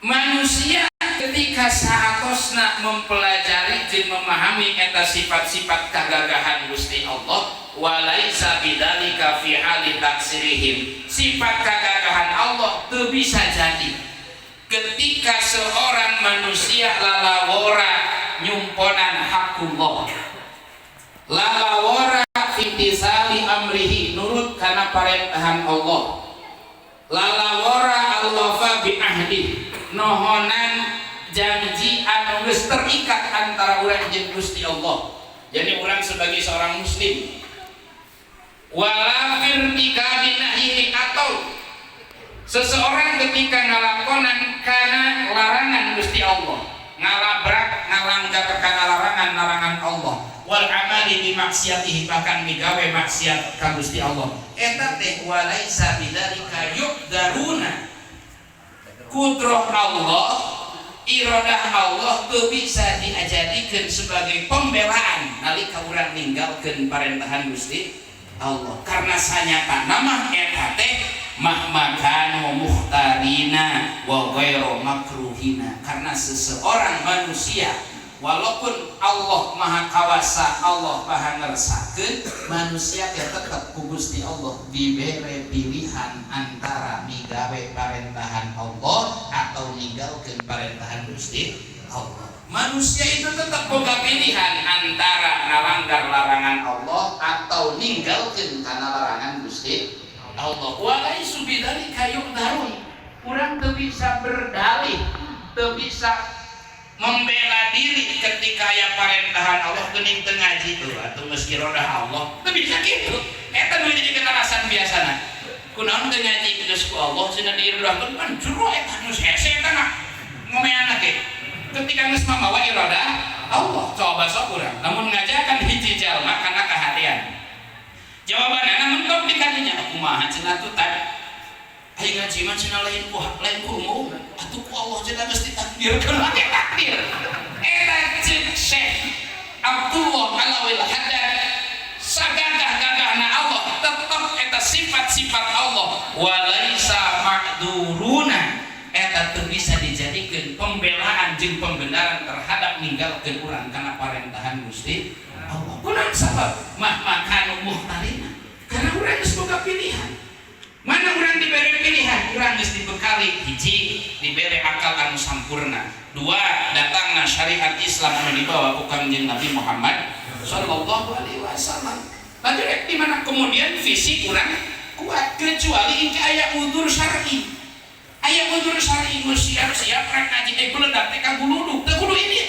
manusia ketika saatosna mempelajari dan memahami eta sifat-sifat kagagahan Gusti Allah, walaisa bidzalika fi hali taksirihim, sifat kagagahan Allah teu bisa jadi ketika seorang manusia lalawora nyumponan hakullah, lalawora intisali amrihi, nurut karena parendahan Allah, lalawora allafa bi ahdi, nohonan janji anu geus terikat antara urang jeung Gusti Allah. Jadi urang sebagai seorang muslim wala firtikabin nahyi, atau seseorang ketika ngalakonan kana larangan Gusti Allah, ngalabrak ngalanggar kana larangan Allah, wal amali bi maksiatihi, bahkan migawe maksiat ka Gusti Allah, eta teh walaisa bidzalika yuqdaruna, kudrah Allah, iradah Allah teu bisa diajadikeun sebagai pembelaan nalika urang ninggalkeun parendahan Gusti Allah, karena sanyata nama eta teh mahmakanu mukhtarina wa ghairu makruhina, karena seseorang manusia walaupun Allah maha kawasa, Allah maha ngersakeun, manusia teh tetep ku Gusti Allah dibere pilihan antara migawe parendahan Allah atau ninggalkeun parendahan Gusti Allah. Manusia itu tetap boga pilihan antara ngalanggar larangan Allah atau ninggalkeun kana larangan Gusti Allah. Walaisu bidzalika yuqdarun, urang teu bisa berdalih, teu bisa membela diri ketika aya parendahan Allah geuning teu ngaji tuh atuh meski rodah Allah teu bisa kitu. Eta nu dijadikeun alasan biasana, kunaon teu ngaji geus ku Allah cenah diiradahkeun pan jero eta nu hese eta na ngomeana ge ketika geus mamawa iradah Allah. Coba sok urang namun ngajakan hiji jalma kana kaharian, jawabanna mentok di kadinya kumaha cenah tuh tadi aing ngaji mah cenah lain kumu atuh ku Allah cenah geus ditakdirkeun ake takdir. Eta ceuk Syekh Abdullah Alawil Haddad, sagagah-gagahna Allah tetep eta sifat-sifat Allah walaisa ma'duruna, eta teu bisa dijadikeun pembelaan jeung pembenaran terhadap ninggalkeun urang kana parendahan Gusti Allah. Kunaon sabab? Mahmakanu muhtarina, karena urang geus boga pilihan. Mana urang diberi pilihan? Urang geus dibekali hiji diberi akal anu sampurna, dua datangna syariat Islam anu dibawa ku Kangjeng Nabi Muhammad sallallahu alaihi wasallam. Lalu di mana kemudian fisik urang kuat, kecuali engke aya udzur syar'i. Aya udzur syar'i geus siap-siap rek ngaji beledak teh ka guludug, teu kudu ini